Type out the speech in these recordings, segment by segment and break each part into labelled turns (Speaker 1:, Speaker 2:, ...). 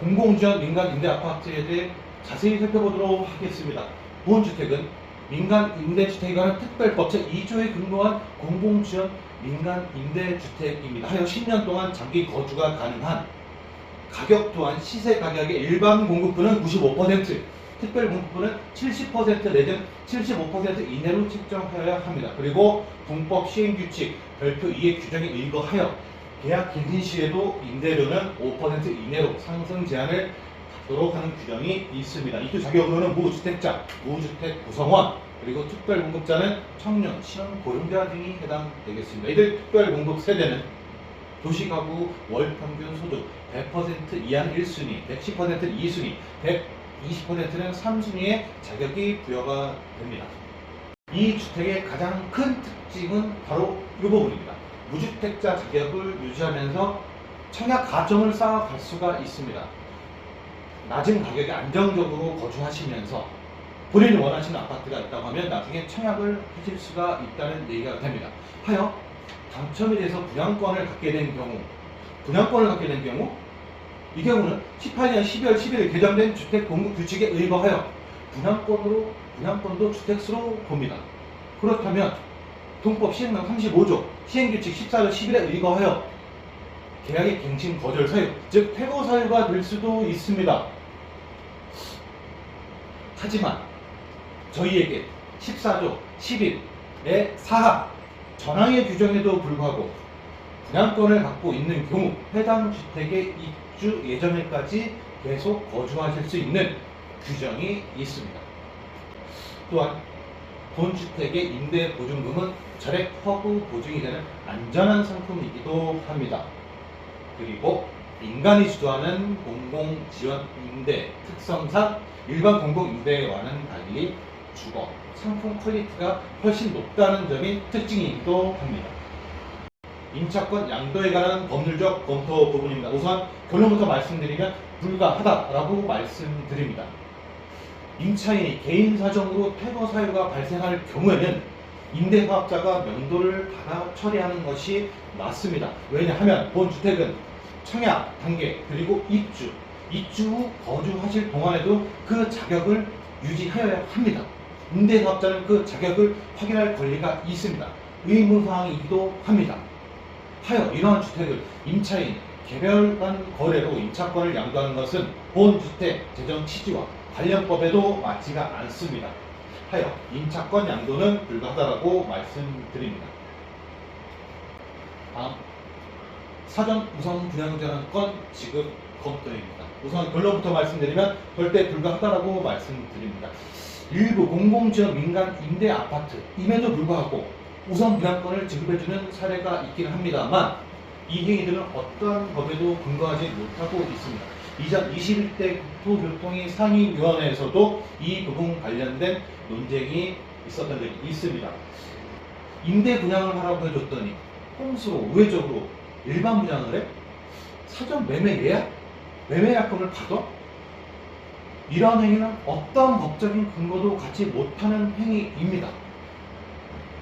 Speaker 1: 공공지원 민간 임대 아파트에 대해 자세히 살펴보도록 하겠습니다. 보훈주택은 민간 임대주택에 관한 특별법 제2조에 근거한 공공지원 민간 임대주택입니다. 하여 10년 동안 장기 거주가 가능한 가격 또한 시세 가격의 일반 공급분은 95%, 특별 공급분은 70% 내지는 75% 이내로 책정하여야 합니다. 그리고 분법 시행규칙, 별표 2의 규정에 의거하여 계약 갱신 시에도 임대료는 5% 이내로 상승 제한을 받도록 하는 규정이 있습니다. 이두 자격으로는 무주택자, 무주택 구성원, 그리고 특별공급자는 청년, 신혼, 고령자 등이 해당되겠습니다. 이들 특별공급 세대는 도시가구 월평균 소득 100% 이하는 1순위, 110%는 2순위, 120%는 3순위의 자격이 부여가 됩니다. 이 주택의 가장 큰 특징은 바로 이 부분입니다. 무주택자 자격을 유지하면서 청약 가점을 쌓아갈 수가 있습니다. 낮은 가격에 안정적으로 거주하시면서 본인이 원하시는 아파트가 있다고 하면 나중에 청약을 하실 수가 있다는 얘기가 됩니다. 하여 당첨이 돼서 분양권을 갖게 된 경우, 이 경우는 18년 12월 11일 개정된 주택공급규칙에 의거하여 분양권도 주택수로 봅니다. 그렇다면 동법 시행령 35조 시행규칙 14조 10일에 의거하여 계약의 갱신 거절 사유, 즉 퇴거 사유가 될 수도 있습니다. 하지만 저희에게 14조 10일의 사항 전항의 규정에도 불구하고 분양권을 갖고 있는 경우 해당 주택의 입주 예정일까지 계속 거주하실 수 있는 규정이 있습니다. 또한 본주택의 임대보증금은 절액 허구 보증이 되는 안전한 상품이기도 합니다. 그리고 민간이 주도하는 공공지원 임대 특성상 일반 공공임대와는 달리 주거, 상품 퀄리티가 훨씬 높다는 점이 특징이기도 합니다. 임차권 양도에 관한 법률적 검토 부분입니다. 우선 결론부터 말씀드리면 불가하다라고 말씀드립니다. 임차인이 개인 사정으로 퇴거 사유가 발생할 경우에는 임대사업자가 면도를 받아 처리하는 것이 맞습니다. 왜냐하면 본주택은 청약 단계 그리고 입주 후 거주하실 동안에도 그 자격을 유지하여야 합니다. 임대사업자는 그 자격을 확인할 권리가 있습니다. 의무사항이기도 합니다. 하여 이러한 주택을 임차인 개별 간 거래로 임차권을 양도하는 것은 본주택 재정 취지와 관련법에도 맞지가 않습니다. 하여 임차권 양도는 불가하다고 말씀드립니다. 다음 사전 우선 분양전환권 지급 검토입니다. 우선 결론부터 말씀드리면 절대 불가하다고 말씀드립니다. 일부 공공지원 민간 임대 아파트임에도 불구하고 우선 분양권을 지급해주는 사례가 있긴 합니다만 이 행위들은 어떠한 법에도 근거하지 못하고 있습니다. 이전 21대 국토교통위 상임위원회에서도 이 부분 관련된 논쟁이 있었던 적이 있습니다. 임대 분양을 하라고 해줬더니 꼼수로 우회적으로 일반 분양을 해? 사전 매매 예약? 매매 약금을 받아? 이러한 행위는 어떠한 법적인 근거도 갖지 못하는 행위입니다.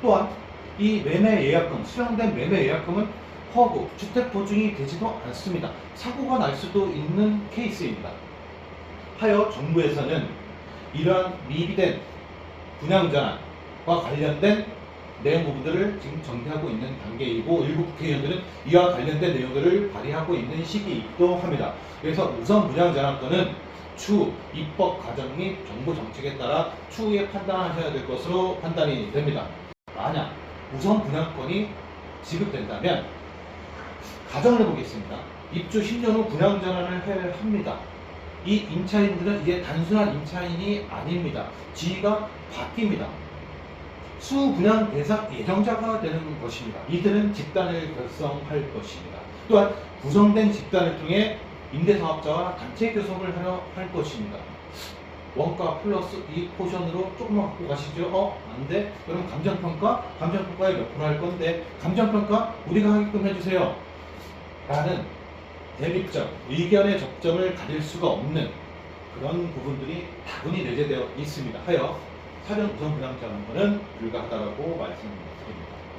Speaker 1: 또한 이 매매 예약금, 수령된 매매 예약금은 허구, 주택 보증이 되지도 않습니다. 사고가 날 수도 있는 케이스입니다. 하여 정부에서는 이러한 미비된 분양전환과 관련된 내용 부분들을 지금 정리하고 있는 단계이고 일부 국회의원들은 이와 관련된 내용들을 발의하고 있는 시기이기도 합니다. 그래서 우선 분양전환권은 추후 입법 과정 및 정부 정책에 따라 추후에 판단하셔야 될 것으로 판단이 됩니다. 만약 우선 분양권이 지급된다면 가정을 해보겠습니다. 입주 10년 후 분양전환을 해야 합니다. 이 임차인들은 이제 단순한 임차인이 아닙니다. 지위가 바뀝니다. 수분양 대상 예정자가 되는 것입니다. 이들은 집단을 결성할 것입니다. 또한 구성된 집단을 통해 임대사업자와 단체 교섭을 하려 할 것입니다. 원가 플러스 이 포션으로 조금만 갖고 가시죠. 안 돼? 그럼 감정평가? 감정평가에 몇 프로 할 건데 감정평가 우리가 하게끔 해주세요. 라는 대립점, 의견의 접점을 가질 수가 없는 그런 부분들이 다분히 내재되어 있습니다. 하여 사전 우선 분양전환권은 불가하다고 말씀드립니다.